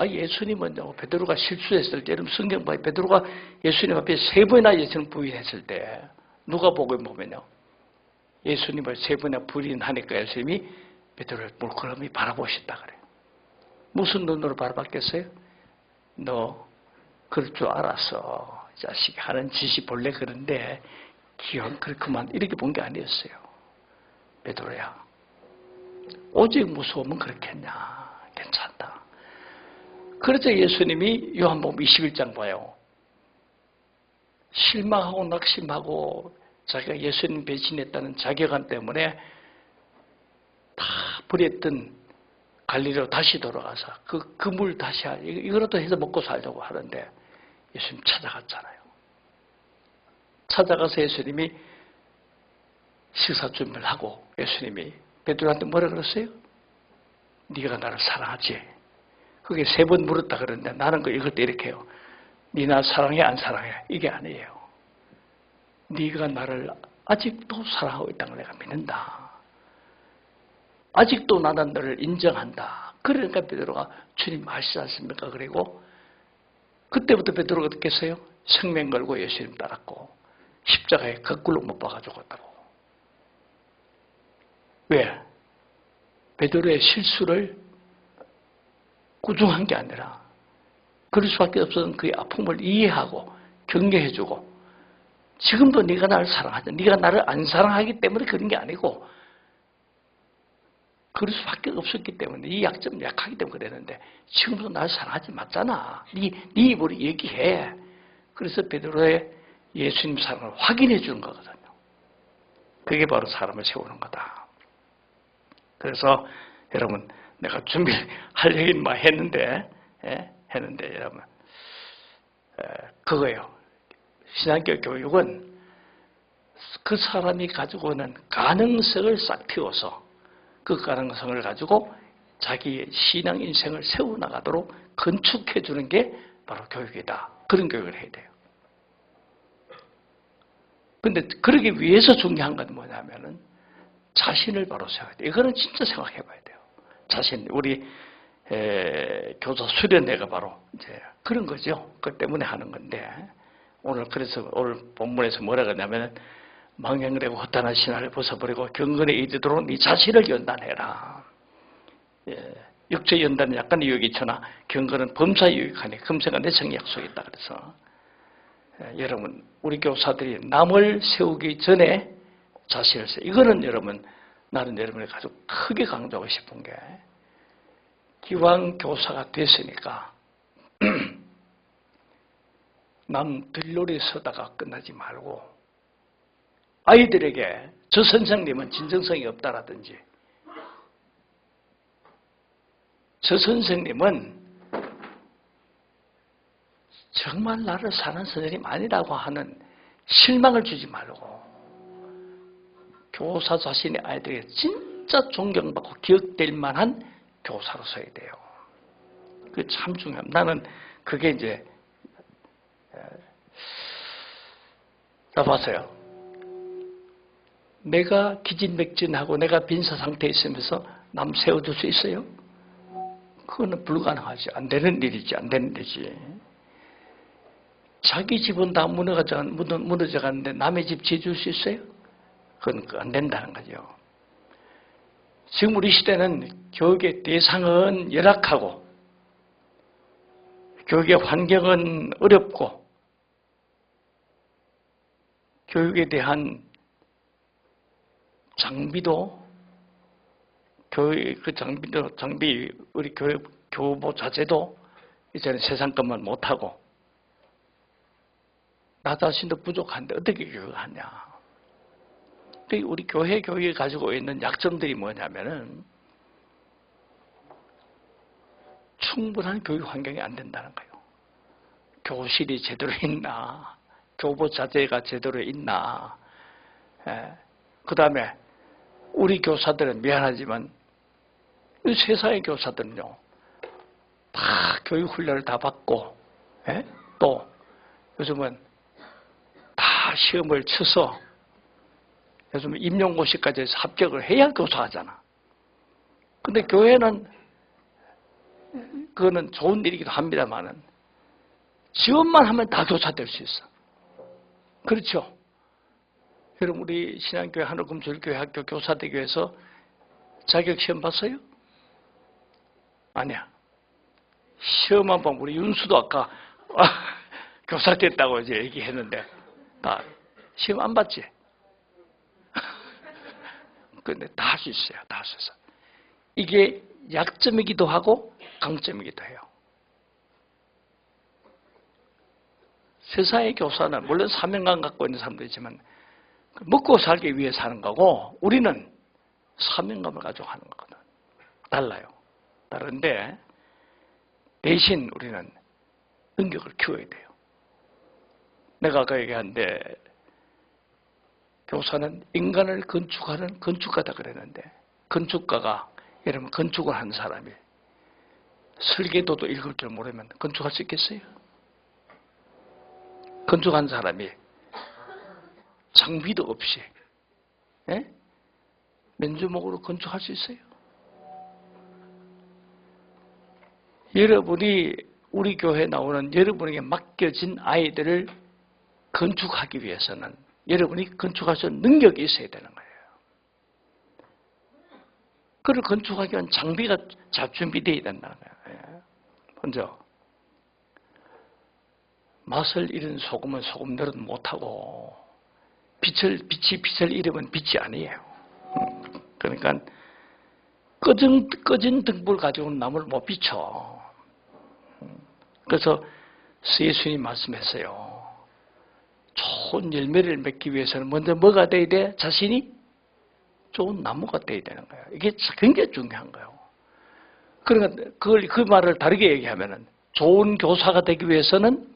예수님은 베드로가 실수했을 때, 여러분 성경 봐요. 베드로가 예수님 앞에 3번이나 예수님 부인했을 때, 누가 보면요. 예수님을 3번이나 부인하니까 예수님이 베드로를 물끄러미 바라보셨다 그래요. 무슨 눈으로 바라봤겠어요? 너 그럴 줄 알았어. 자식이 하는 짓이 본래 그런데 기왕 그렇구만 이렇게 본 게 아니었어요. 베드로야. 오직 무서우면 그렇겠냐. 괜찮다. 그래서 예수님이 요한복음 21장 봐요. 실망하고 낙심하고 자기가 예수님 배신했다는 자괴감 때문에 다 버렸던 갈릴리로 다시 돌아가서 그 물 다시 이거라도 해서 먹고 살자고 하는데 예수님 찾아갔잖아요. 찾아가서 예수님이 식사 준비를 하고 예수님이 베드로한테 뭐라 그랬어요? 네가 나를 사랑하지? 그게 3번 물었다 그러는데 나는 이걸 때 이렇게 해요. 네 나 사랑해 안 사랑해? 이게 아니에요. 네가 나를 아직도 사랑하고 있다는 걸 내가 믿는다. 아직도 나는 너를 인정한다. 그러니까 베드로가 주님 아시지 않습니까? 그리고 그때부터 베드로가 어떻게 했어요? 생명 걸고 예수님 따랐고 십자가에 거꾸로 못 박아 죽었다고. 왜? 베드로의 실수를 꾸중한 게 아니라 그럴 수밖에 없었던 그의 아픔을 이해하고 격려해주고 지금도 네가 나를 사랑하지 네가 나를 안 사랑하기 때문에 그런 게 아니고 그럴 수밖에 없었기 때문에 이 약점 약하기 때문에 그랬는데 지금도 나를 사랑하지 맞잖아. 네 입으로 얘기해. 그래서 베드로의 예수님 사랑을 확인해 주는 거거든요. 그게 바로 사람을 세우는 거다. 그래서 여러분 내가 준비할 얘기는 막 했는데 여러분 그거예요. 신앙교 교육은 그 사람이 가지고 오는 가능성을 싹 틔워서 그 가능성을 가지고 자기의 신앙 인생을 세워나가도록 건축해 주는 게 바로 교육이다. 그런 교육을 해야 돼요. 근데 그러기 위해서 중요한 건 뭐냐면은 자신을 바로 세워야 돼요. 이거는 진짜 생각해 봐야 돼요. 자신, 우리 교사 수련회가 바로 이제 그런 거죠. 그 때문에 하는 건데 오늘 그래서 오늘 본문에서 뭐라 그러냐면은 망령되고 허탄한 신화를 벗어버리고 경건에 이르도록 네 자신을 연단해라. 육체 연단은 약간 유익이 있으나 경건은 범사에 유익하니 금세가 내 성에 약속이 있다. 그래서 여러분 우리 교사들이 남을 세우기 전에 자신을 세우. 이거는 여러분 나는 여러분이 아주 크게 강조하고 싶은 게 기왕 교사가 됐으니까 남 들러리 서다가 끝나지 말고 아이들에게 저 선생님은 진정성이 없다라든지 저 선생님은 정말 나를 사는 선생님 아니라고 하는 실망을 주지 말고 교사 자신의 아이들에게 진짜 존경받고 기억될 만한 교사로 서야 돼요. 그게 참 중요합니다. 나는 그게 이제 자 봐서요. 내가 기진맥진하고 내가 빈사 상태에 있으면서 남 세워줄 수 있어요? 그거는 불가능하지. 안 되는 일이지. 안 되는 일이지. 자기 집은 다 무너져 가는데 남의 집 지어줄 수 있어요? 그건 안 된다는 거죠. 지금 우리 시대는 교육의 대상은 열악하고 교육의 환경은 어렵고 교육에 대한 장비도 장비 우리 교보 자재도 이제는 세상 것만 못하고 나 자신도 부족한데 어떻게 교육하냐. 우리 교회 교육이 가지고 있는 약점들이 뭐냐면은 충분한 교육 환경이 안 된다는 거예요. 교실이 제대로 있나, 교보 자재가 제대로 있나. 그 다음에 우리 교사들은 미안하지만 세상의 교사들은요 다 교육 훈련을 다 받고 또 요즘은 다 시험을 쳐서 요즘 임용고시까지 해서 합격을 해야 교사하잖아. 근데 교회는 그거는 좋은 일이기도 합니다만은 지원만 하면 다 교사 될 수 있어. 그렇죠? 여러분 우리 신앙교회 하늘금주일교회 학교 교사대교에서 자격시험 봤어요? 아니야. 시험만 보면 우리 윤수도 아까 교사 됐다고 이제 얘기했는데 다 시험 안 봤지? 근데 다 할 수 있어요. 다 할 수 있어. 이게 약점이기도 하고 강점이기도 해요. 세상의 교사는 물론 사명감 갖고 있는 사람도 있지만 먹고 살기 위해 사는 거고 우리는 사명감을 가지고 하는 거거든. 달라요. 다른데 대신 우리는 능력을 키워야 돼요. 내가 아까 얘기한데 교사는 인간을 건축하는 건축가다 그랬는데 건축가가 여러분 건축을 하는 사람이 설계도도 읽을 줄 모르면 건축할 수 있겠어요? 건축한 사람이 장비도 없이 맨주먹으로 건축할 수 있어요? 여러분이 우리 교회에 나오는 여러분에게 맡겨진 아이들을 건축하기 위해서는 여러분이 건축할 수 있는 능력이 있어야 되는 거예요. 그걸 건축하기 위한 장비가 잘 준비되어야 된다는 거예요. 먼저 맛을 잃은 소금은 소금 노릇 못하고 빛이 빛을 잃으면 빛이 아니에요. 그러니까 꺼진 등불 가지고는 나무를 못 비춰. 그래서 예수님이 말씀했어요. 좋은 열매를 맺기 위해서는 먼저 뭐가 돼야 돼? 자신이 좋은 나무가 돼야 되는 거예요. 이게 굉장히 중요한 거예요. 그러니까 그 말을 다르게 얘기하면은 좋은 교사가 되기 위해서는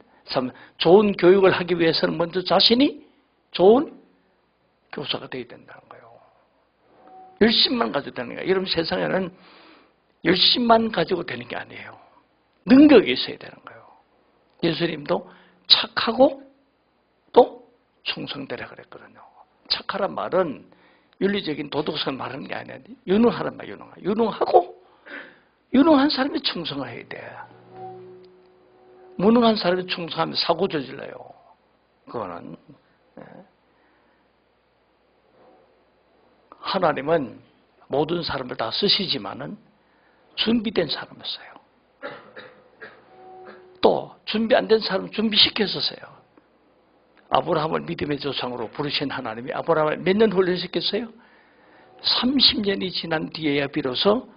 좋은 교육을 하기 위해서는 먼저 자신이 좋은 교사가 되어야 된다는 거예요. 열심만 가지고 되는 거예요. 여러분 세상에는 열심만 가지고 되는 게 아니에요. 능력이 있어야 되는 거예요. 예수님도 착하고 또 충성되라 그랬거든요. 착하란 말은 윤리적인 도덕성을 말하는 게 아니라 유능하란 말, 유능하고 유능한 사람이 충성을 해야 돼. 무능한 사람이 충성하면 사고 저질러요. 그거는 하나님은 모든 사람을 다 쓰시지만은 준비된 사람을 써요. 또 준비 안 된 사람 준비시켜서 써요. 아브라함을 믿음의 조상으로 부르신 하나님이 아브라함을 몇 년 훈련시켰어요? 30년이 지난 뒤에야 비로소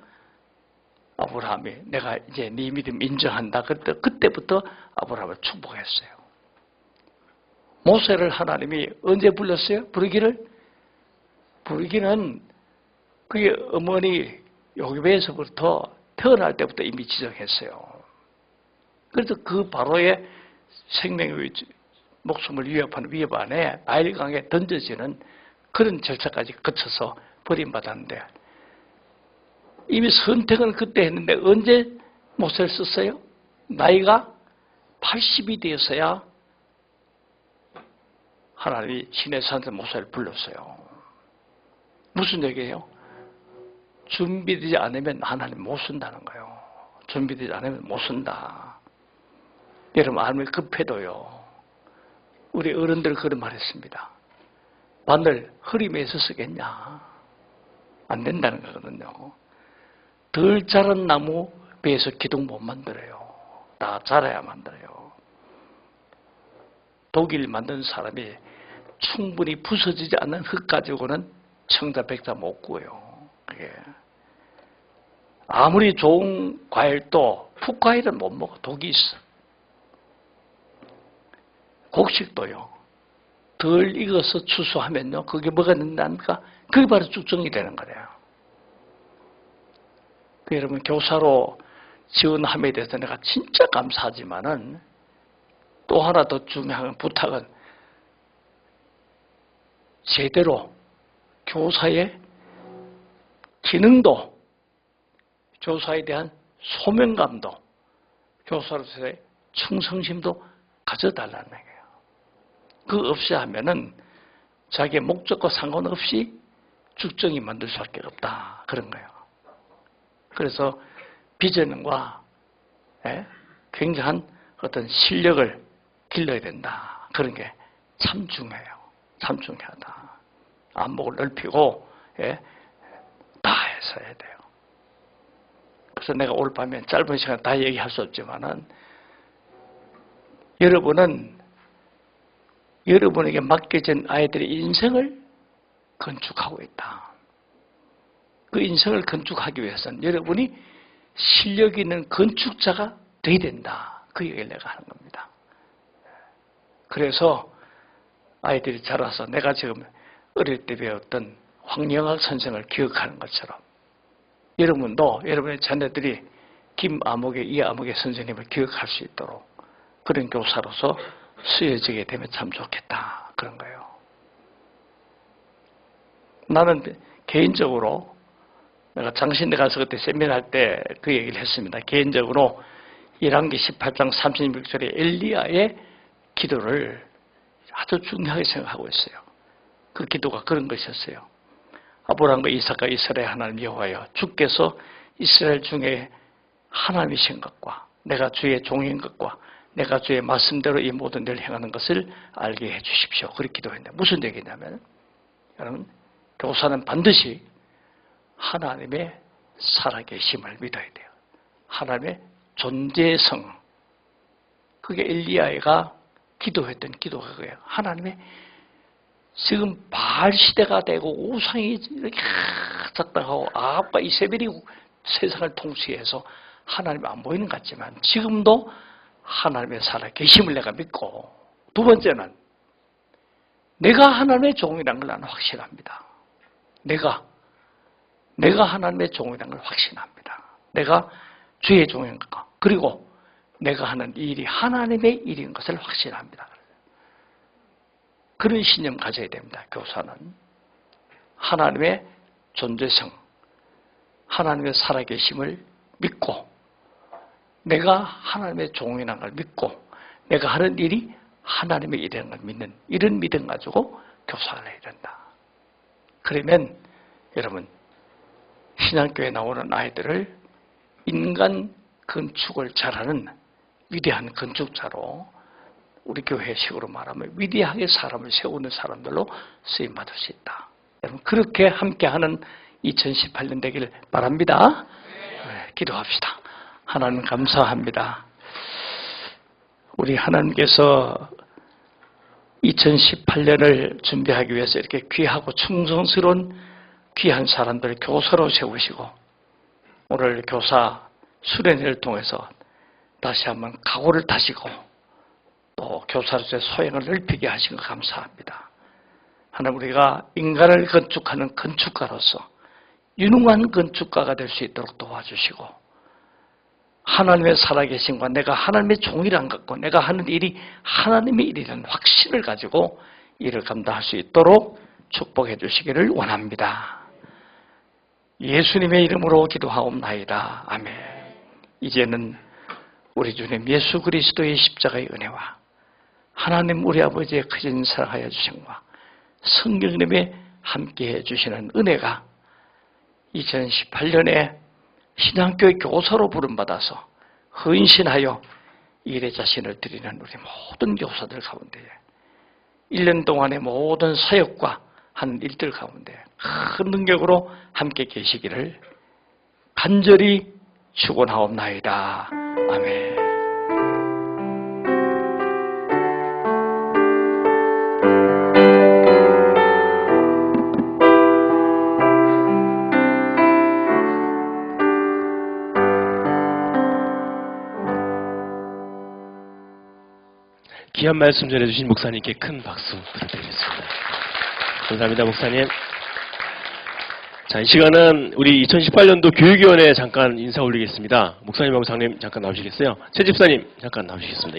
아브라함이 내가 이제 네 믿음 인정한다. 그때부터 아브라함을 축복했어요. 모세를 하나님이 언제 불렀어요? 부르기는 그의 어머니 요기배에서부터 태어날 때부터 이미 지정했어요. 그래서 그 바로의 생명의 목숨을 위협 안에 나일강에 던져지는 그런 절차까지 거쳐서 버림받았는데 이미 선택은 그때 했는데 언제 모세를 썼어요? 나이가 80이 되었어야 하나님이 시내 산에서 모세를 불렀어요. 무슨 얘기예요? 준비되지 않으면 하나님 못 쓴다는 거예요. 준비되지 않으면 못 쓴다. 여러분 마음이 급해도요. 우리 어른들 그런 말 했습니다. 바늘 흐림에서 쓰겠냐? 안 된다는 거거든요. 덜 자란 나무 배에서 기둥 못 만들어요. 다 자라야 만들어요. 독일 만든 사람이 충분히 부서지지 않는 흙 가지고는 청자백자 못 구워요. 그게. 아무리 좋은 과일도 풋과일은 못 먹어. 독이 있어. 곡식도요. 덜 익어서 추수하면요. 그게 뭐가 된다니까? 그게 바로 쭉정이 되는 거래요. 여러분 교사로 지원함에 대해서 내가 진짜 감사하지만은 또 하나 더 중요한 부탁은 제대로 교사의 기능도 교사에 대한 소명감도 교사로서의 충성심도 가져달라는 얘기예요. 그거 없이 하면은 자기의 목적과 상관없이 죽정이 만들 수밖에 없다. 그런 거예요. 그래서 비전과 굉장한 어떤 실력을 길러야 된다. 그런 게 참 중요해요. 참 중요하다. 안목을 넓히고 다 해서 해야 돼요. 그래서 내가 오늘 밤에 짧은 시간 다 얘기할 수 없지만은 여러분은 여러분에게 맡겨진 아이들의 인생을 건축하고 있다. 그 인생을 건축하기 위해서는 여러분이 실력 있는 건축자가 되어야 된다. 그 얘기를 내가 하는 겁니다. 그래서 아이들이 자라서 내가 지금 어릴 때 배웠던 황영학 선생을 기억하는 것처럼 여러분도 여러분의 자녀들이 김아목의 이아목의 선생님을 기억할 수 있도록 그런 교사로서 쓰여지게 되면 참 좋겠다. 그런 거예요. 나는 개인적으로 내가 장신대 가서 그때 세미나 할 때 그 얘기를 했습니다. 개인적으로 1학기 18장 36절의 엘리야의 기도를 아주 중요하게 생각하고 있어요. 그 기도가 그런 것이었어요. 아브라함과 이삭과 이스라엘 하나님 여호와여, 주께서 이스라엘 중에 하나님이신 것과 내가 주의 종인 것과 내가 주의 말씀대로 이 모든 일을 행하는 것을 알게 해 주십시오. 그렇게 기도했는데 무슨 얘기냐면 여러분 교사는 반드시 하나님의 살아계심을 믿어야 돼요. 하나님의 존재성. 그게 엘리야가 기도했던 기도가 그거예요. 하나님의 지금 바알 시대가 되고 우상이 이렇게 작당하고 아합과 이세벨이 세상을 통치해서 하나님이 안 보이는 것 같지만 지금도 하나님의 살아계심을 내가 믿고 두 번째는 내가 하나님의 종이라는 걸 나는 확신합니다. 내가 하나님의 종이라는 걸 확신합니다. 내가 주의 종인 것과 그리고 내가 하는 일이 하나님의 일인 것을 확신합니다. 그런 신념 가져야 됩니다. 교사는 하나님의 존재성, 하나님의 살아계심을 믿고 내가 하나님의 종이라는 걸 믿고 내가 하는 일이 하나님의 일이라는 걸 믿는 이런 믿음 가지고 교사를 해야 된다. 그러면 여러분 신앙교회에 나오는 아이들을 인간 건축을 잘하는 위대한 건축자로 우리 교회식으로 말하면 위대하게 사람을 세우는 사람들로 쓰임받을 수 있다. 여러분 그렇게 함께하는 2018년 되기를 바랍니다. 네, 기도합시다. 하나님 감사합니다. 우리 하나님께서 2018년을 준비하기 위해서 이렇게 귀하고 충성스러운 귀한 사람들을 교사로 세우시고 오늘 교사 수련회를 통해서 다시 한번 각오를 다지고 또 교사로서의 소양을 넓히게 하신 것 감사합니다. 하나님 우리가 인간을 건축하는 건축가로서 유능한 건축가가 될 수 있도록 도와주시고 하나님의 살아계심과 내가 하나님의 종이란 것과 내가 하는 일이 하나님의 일이라는 확신을 가지고 일을 감당할 수 있도록 축복해 주시기를 원합니다. 예수님의 이름으로 기도하옵나이다. 아멘. 이제는 우리 주님 예수 그리스도의 십자가의 은혜와 하나님 우리 아버지의 크신 사랑하여 주심과 성령님의 함께해 주시는 은혜가 2018년에 신앙교회 교사로 부름받아서 헌신하여 일의 자신을 드리는 우리 모든 교사들 가운데 1년 동안의 모든 사역과 하는 일들 가운데 큰 능력으로 함께 계시기를 간절히 축원하옵나이다. 아멘. 귀한 말씀 전해주신 목사님께 큰 박수 부탁드리겠습니다. 감사합니다, 목사님. 자, 이 시간은 우리 2018년도 교육위원회 잠깐 인사 올리겠습니다. 목사님하고 장님 잠깐 나오시겠어요? 최 집사님 잠깐 나오시겠습니다.